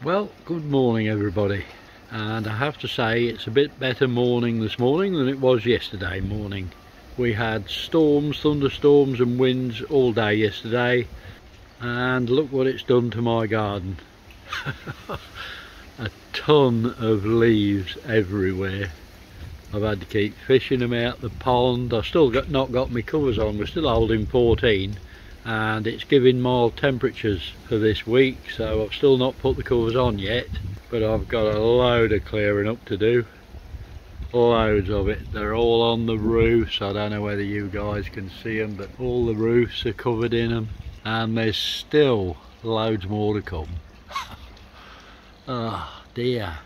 Well, good morning everybody, and I have to say it's a bit better morning this morning than it was yesterday morning. We had storms, thunderstorms and winds all day yesterday, and look what it's done to my garden. A ton of leaves everywhere. I've had to keep fishing them out the pond. I've still not got my covers on. We're still holding 14 and it's giving mild temperatures for this week, so I've still not put the covers on yet, but I've got a load of clearing up to do. Loads of it. They're all on the roofs. I don't know whether you guys can see them, but all the roofs are covered in them, and there's still loads more to come. Oh dear,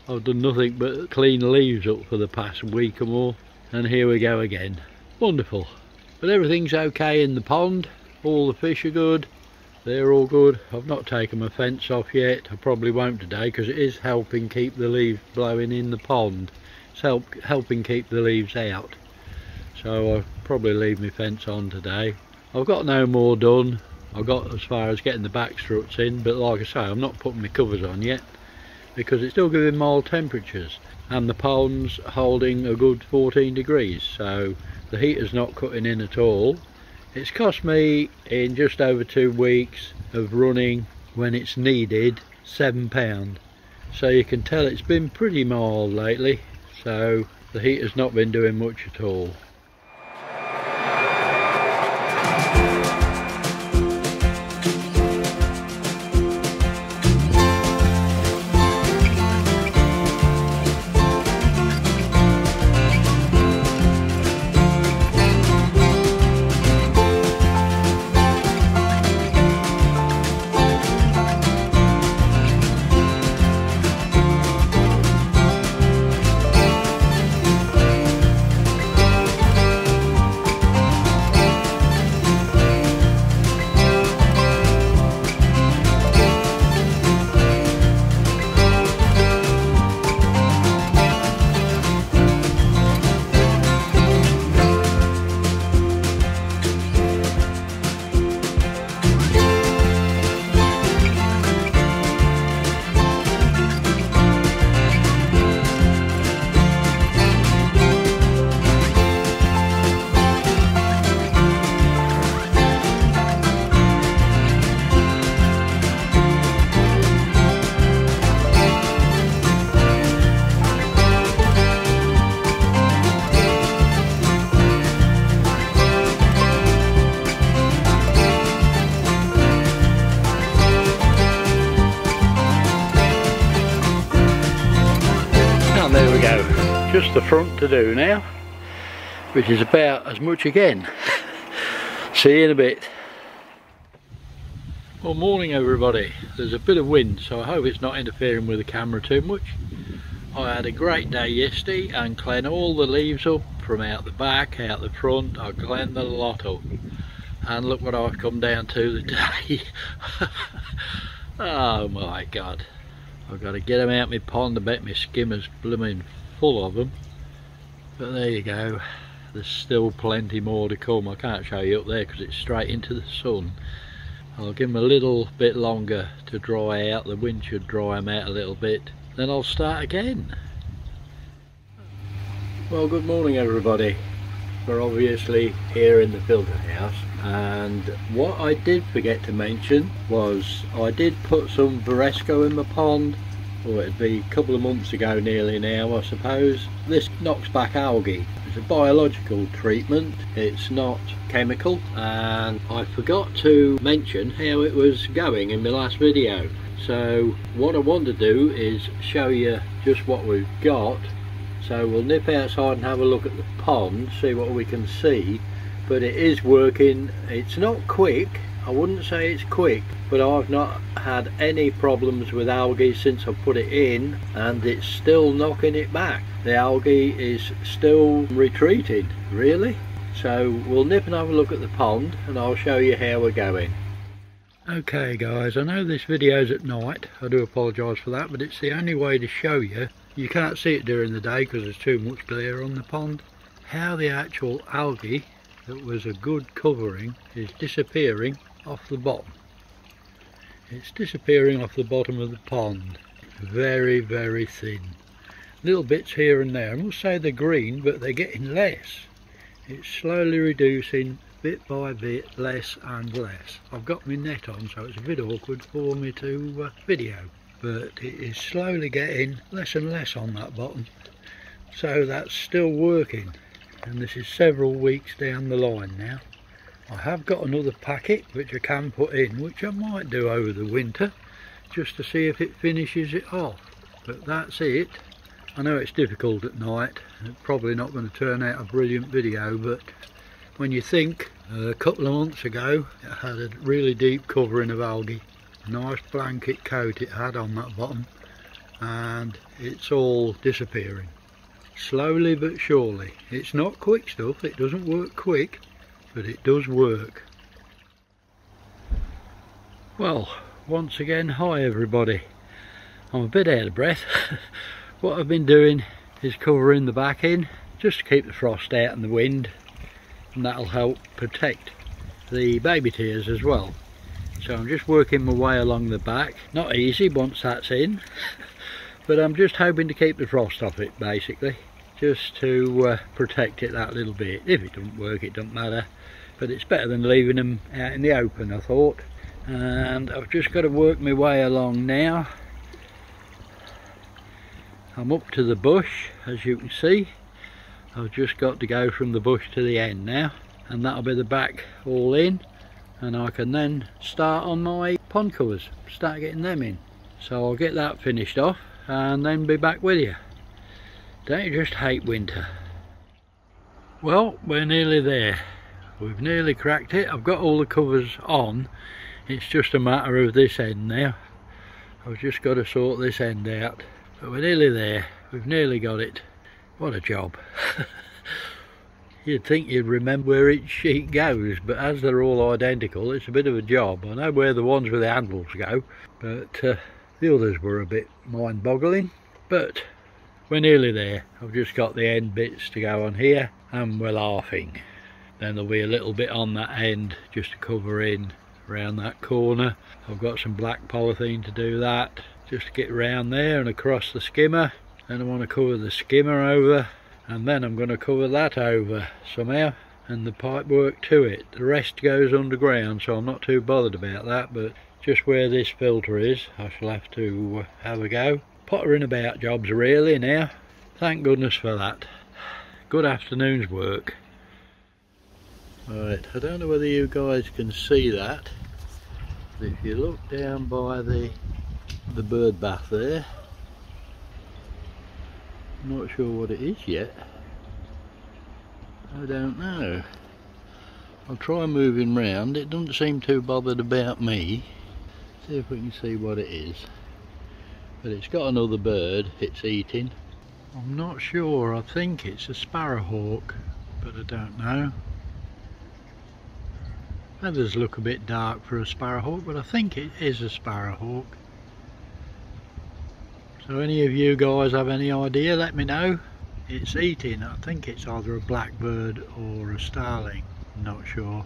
I've done nothing but clean leaves up for the past week or more, and here we go again. Wonderful. But everything's okay in the pond. All the fish are good, they're all good. I've not taken my fence off yet. I probably won't today because it is helping keep the leaves blowing in the pond. It's helping keep the leaves out, so I'll probably leave my fence on today. I've got no more done. I've got as far as getting the back struts in, but like I say, I'm not putting my covers on yet because it's still giving mild temperatures and the pond's holding a good 14 degrees, so the heater's not cutting in at all. It's cost me, in just over 2 weeks of running when it's needed, £7. So you can tell it's been pretty mild lately, so the heater's not been doing much at all. There we go, just the front to do now, which is about as much again. See you in a bit. Well, morning everybody. There's a bit of wind, so I hope it's not interfering with the camera too much. I had a great day yesterday and cleaned all the leaves up from out the back, out the front. I cleaned the lot up, and look what I've come down to today. Oh my god. I've got to get them out my pond. I bet my skimmer's blooming full of them. But there you go. There's still plenty more to come. I can't show you up there because it's straight into the sun. I'll give them a little bit longer to dry out. The wind should dry them out a little bit. Then I'll start again. Well, good morning everybody. We're obviously here in the filter house, and what I did forget to mention was I did put some Varesco in my pond. Oh, it'd be a couple of months ago nearly now, I suppose. This knocks back algae. It's a biological treatment, it's not chemical, and I forgot to mention how it was going in my last video. So what I want to do is show you just what we've got. So we'll nip outside and have a look at the pond, see what we can see. But it is working. It's not quick, I wouldn't say it's quick, but I've not had any problems with algae since I put it in, and it's still knocking it back. The algae is still retreating, really. So we'll nip and have a look at the pond and I'll show you how we're going. Okay guys, I know this video's at night, I do apologise for that, but it's the only way to show you. You can't see it during the day because there's too much glare on the pond. How the actual algae that was a good covering is disappearing off the bottom. It's disappearing off the bottom of the pond. Very, very thin. Little bits here and there. I must say they're green, but they're getting less. It's slowly reducing bit by bit, less and less. I've got my net on, so it's a bit awkward for me to video, but it is slowly getting less and less on that bottom. So that's still working, and this is several weeks down the line now. I have got another packet which I can put in, which I might do over the winter, just to see if it finishes it off. But that's it. I know it's difficult at night, it's probably not going to turn out a brilliant video, but when you think a couple of months ago it had a really deep covering of algae, a nice blanket coat it had on that bottom, and it's all disappearing. Slowly but surely. It's not quick stuff, it doesn't work quick, but it does work. Well, once again, hi everybody. I'm a bit out of breath. What I've been doing is covering the back in, just to keep the frost out and the wind, and that'll help protect the baby tears as well. So I'm just working my way along the back. Not easy once that's in, but I'm just hoping to keep the frost off it basically, just to protect it that little bit. If it doesn't work, it doesn't matter, but it's better than leaving them out in the open, I thought. And I've just got to work my way along now. I'm up to the bush, as you can see. I've just got to go from the bush to the end now, and that'll be the back all in, and I can then start on my pond covers, start getting them in. So I'll get that finished off and then be back with you. Don't you just hate winter? Well, we're nearly there. We've nearly cracked it. I've got all the covers on. It's just a matter of this end now. I've just got to sort this end out. But we're nearly there. We've nearly got it. What a job. You'd think you'd remember where each sheet goes, but as they're all identical, it's a bit of a job. I know where the ones with the handles go, but the others were a bit mind-boggling. But we're nearly there. I've just got the end bits to go on here, and we're laughing. Then there'll be a little bit on that end just to cover in around that corner. I've got some black polythene to do that, just to get around there and across the skimmer. Then I want to cover the skimmer over, and then I'm going to cover that over somehow, and the pipe work to it. The rest goes underground, so I'm not too bothered about that, but just where this filter is I shall have to have a go. Pottering about jobs really now. Thank goodness for that. Good afternoon's work. Right, I don't know whether you guys can see that, but if you look down by the bird bath there, I'm not sure what it is yet. I don't know. I'll try moving round. It doesn't seem too bothered about me. See if we can see what it is. But it's got another bird it's eating. I'm not sure. I think it's a sparrowhawk, but I don't know. Feathers look a bit dark for a sparrowhawk, but I think it is a sparrowhawk. So any of you guys have any idea, let me know. It's eating, I think it's either a blackbird or a starling, I'm not sure.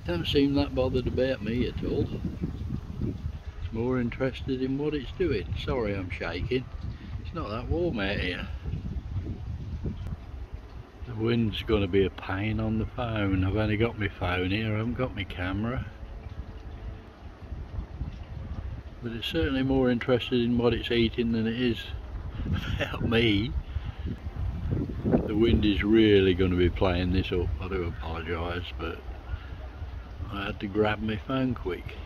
Don't seem that bothered about me at all. It's more interested in what it's doing. Sorry I'm shaking, it's not that warm out here. The wind's going to be a pain on the phone. I've only got my phone here, I haven't got my camera. But it's certainly more interested in what it's eating than it is about me. The wind is really going to be playing this up. I do apologise, but I had to grab my phone quick.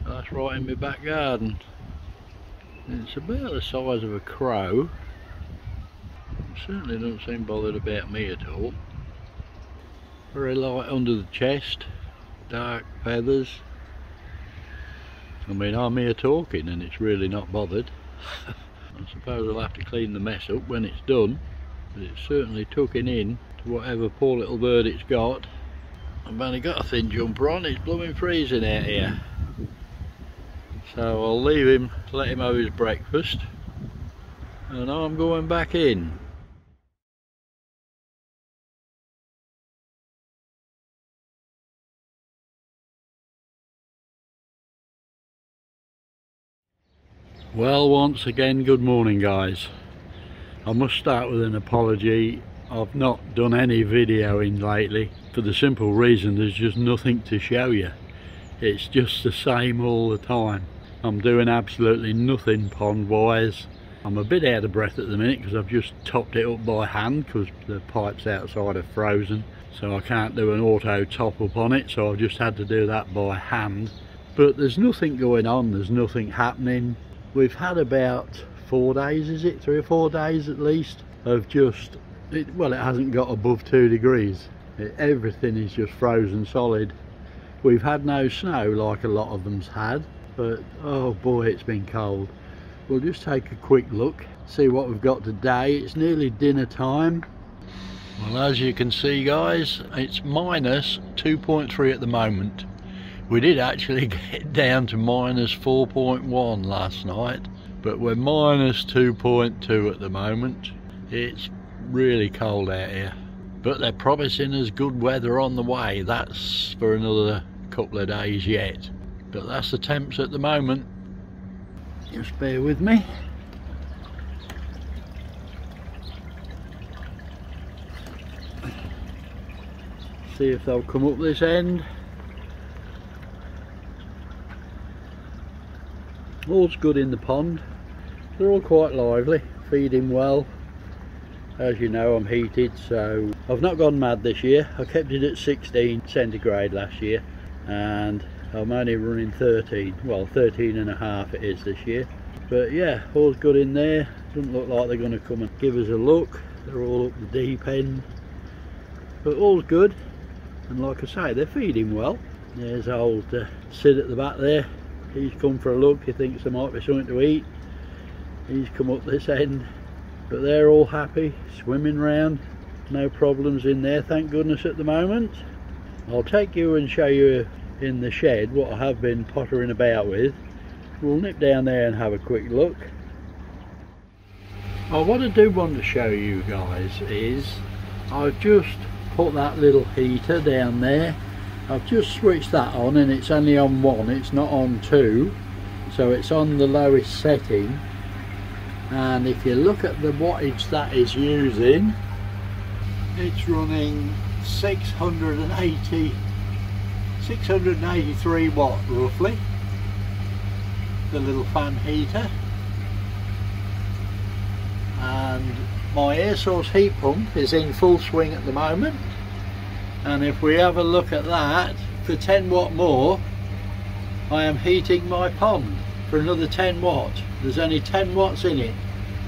That's right in my back garden. It's about the size of a crow. It certainly doesn't seem bothered about me at all. Very light under the chest. Dark feathers. I mean, I'm here talking and it's really not bothered. I suppose I'll have to clean the mess up when it's done, but it's certainly tucking in to whatever poor little bird it's got. I've only got a thin jumper on, it's blooming freezing out here. So I'll leave him, let him have his breakfast, and I'm going back in. Well, once again, good morning guys. I must start with an apology. I've not done any videoing lately for the simple reason there's just nothing to show you. It's just the same all the time. I'm doing absolutely nothing pond wise. I'm a bit out of breath at the minute because I've just topped it up by hand because the pipes outside are frozen, so I can't do an auto top up on it, so I've just had to do that by hand. But there's nothing going on, there's nothing happening. We've had about 4 days, is it? 3 or 4 days at least, of just, well, it hasn't got above 2 degrees. Everything is just frozen solid. We've had no snow like a lot of them's had, but oh boy, it's been cold. We'll just take a quick look, see what we've got today. It's nearly dinner time. Well, as you can see guys, it's minus 2.3 at the moment. We did actually get down to minus 4.1 last night, but we're minus 2.2 at the moment. It's really cold out here, but they're promising us good weather on the way. That's for another couple of days yet, but that's the temps at the moment. Just bear with me. See if they'll come up this end. All's good in the pond. They're all quite lively, feeding well. As you know, I'm heated, so I've not gone mad this year. I kept it at 16 centigrade last year, and I'm only running 13, well 13 and a half it is this year. But yeah, all's good in there. Doesn't look like they're going to come and give us a look. They're all up the deep end, but all's good. And like I say, they're feeding well. There's old Sid at the back there. He's come for a look. He thinks there might be something to eat. He's come up this end, but they're all happy, swimming round. No problems in there, thank goodness, at the moment. I'll take you and show you in the shed what I have been pottering about with. We'll nip down there and have a quick look. What I do want to show you guys is I've just put that little heater down there. I've just switched that on, and it's only on 1, it's not on 2, so it's on the lowest setting. And if you look at the wattage that is using, it's running 683 watt roughly, the little fan heater. And my air source heat pump is in full swing at the moment, and if we have a look at that, for 10 watt more I am heating my pond for another 10 watt. There's only 10 watts in it,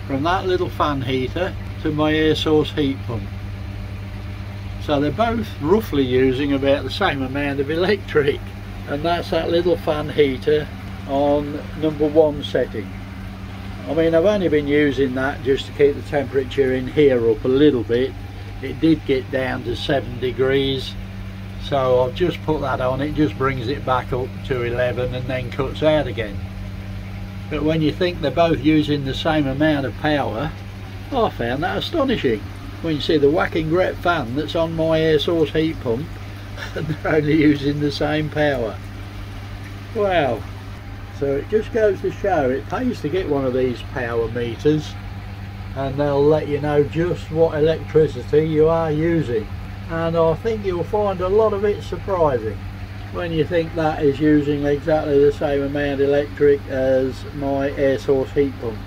from that little fan heater to my air source heat pump. So they're both roughly using about the same amount of electric, and that's that little fan heater on number 1 setting. I mean, I've only been using that just to keep the temperature in here up a little bit. It did get down to 7 degrees, so I've just put that on. It just brings it back up to 11 and then cuts out again. But when you think they're both using the same amount of power, I found that astonishing. When you see the whacking great fan that's on my air source heat pump and they're only using the same power. Wow. So it just goes to show it pays to get one of these power meters, and they'll let you know just what electricity you are using. And I think you'll find a lot of it surprising when you think that is using exactly the same amount of electric as my air source heat pump.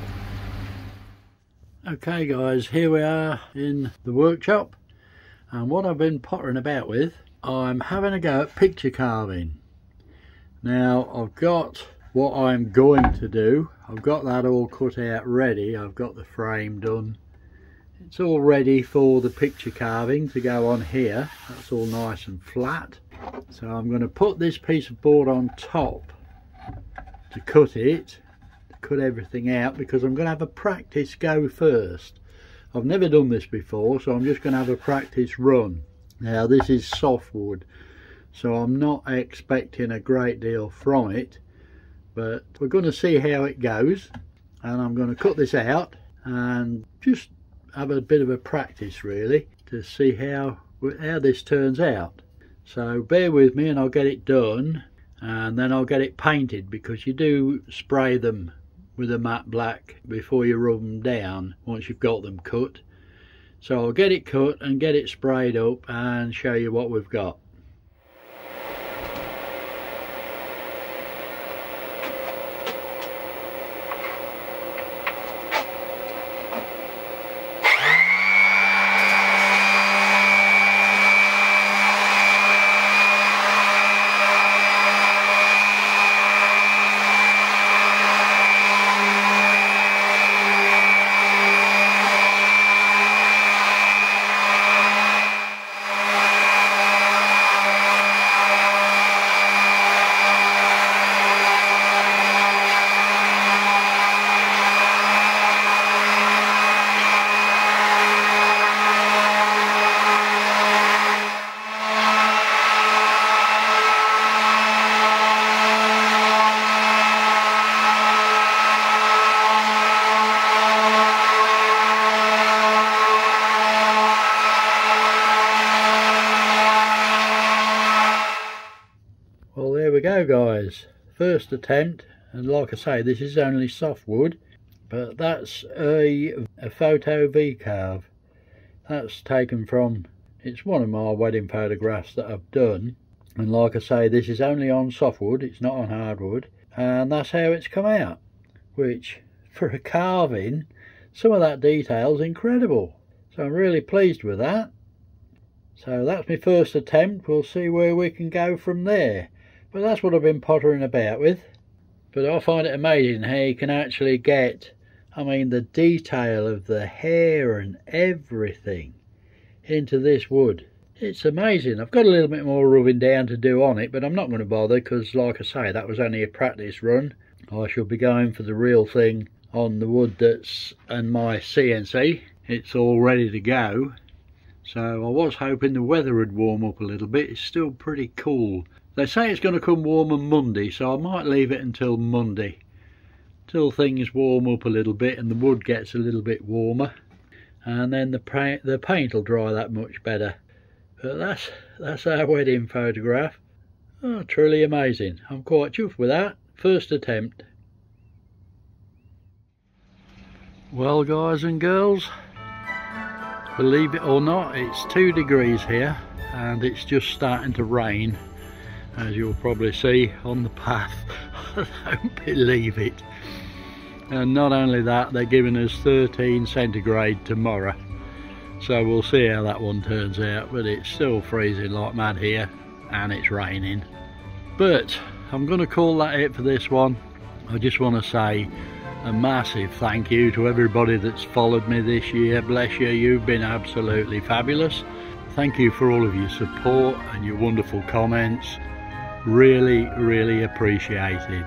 Okay guys, here we are in the workshop, and what I've been pottering about with, I'm having a go at picture carving. Now I've got what I'm going to do. I've got that all cut out ready. I've got the frame done. It's all ready for the picture carving to go on here. That's all nice and flat. So I'm going to put this piece of board on top to cut it, to cut everything out, because I'm going to have a practice go first. I've never done this before, so I'm just going to have a practice run. Now this is softwood, so I'm not expecting a great deal from it, but we're going to see how it goes, and I'm going to cut this out and just have a bit of a practice really to see how this turns out. So bear with me and I'll get it done, and then I'll get it painted, because you do spray them with a matte black before you rub them down once you've got them cut. So I'll get it cut and get it sprayed up and show you what we've got. Well, there we go guys, first attempt, and like I say, this is only softwood, but that's a photo V-carve. That's taken from, it's one of my wedding photographs that I've done, and like I say, this is only on softwood, it's not on hardwood, and that's how it's come out, which for a carving, some of that detail's incredible, so I'm really pleased with that. So that's my first attempt, we'll see where we can go from there. But that's what I've been pottering about with. But I find it amazing how you can actually get, I mean, the detail of the hair and everything into this wood. It's amazing. I've got a little bit more rubbing down to do on it, but I'm not going to bother because, like I say, that was only a practice run. I shall be going for the real thing on the wood that's in my CNC. It's all ready to go. So I was hoping the weather would warm up a little bit. It's still pretty cool. They say it's going to come warm on Monday, so I might leave it until Monday, till things warm up a little bit and the wood gets a little bit warmer, and then the paint will dry that much better. But that's our wedding photograph. Oh, truly amazing. I'm quite chuffed with that. First attempt. Well guys and girls, believe it or not, it's 2 degrees here and it's just starting to rain. As you'll probably see on the path. I don't believe it. And not only that, they're giving us 13 centigrade tomorrow. So we'll see how that one turns out. But it's still freezing like mad here and it's raining. But I'm going to call that it for this one. I just want to say a massive thank you to everybody that's followed me this year. Bless you, you've been absolutely fabulous. Thank you for all of your support and your wonderful comments. Really appreciated.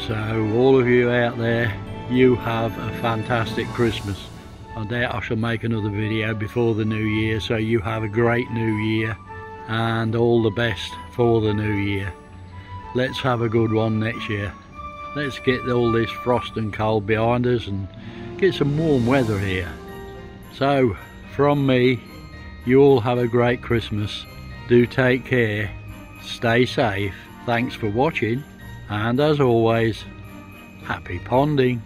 So all of you out there, you have a fantastic Christmas. I doubt I shall make another video before the new year, so you have a great new year and all the best for the new year. Let's have a good one next year. Let's get all this frost and cold behind us and get some warm weather here. So from me, you all have a great Christmas. Do take care. Stay safe, thanks for watching, and as always, happy ponding.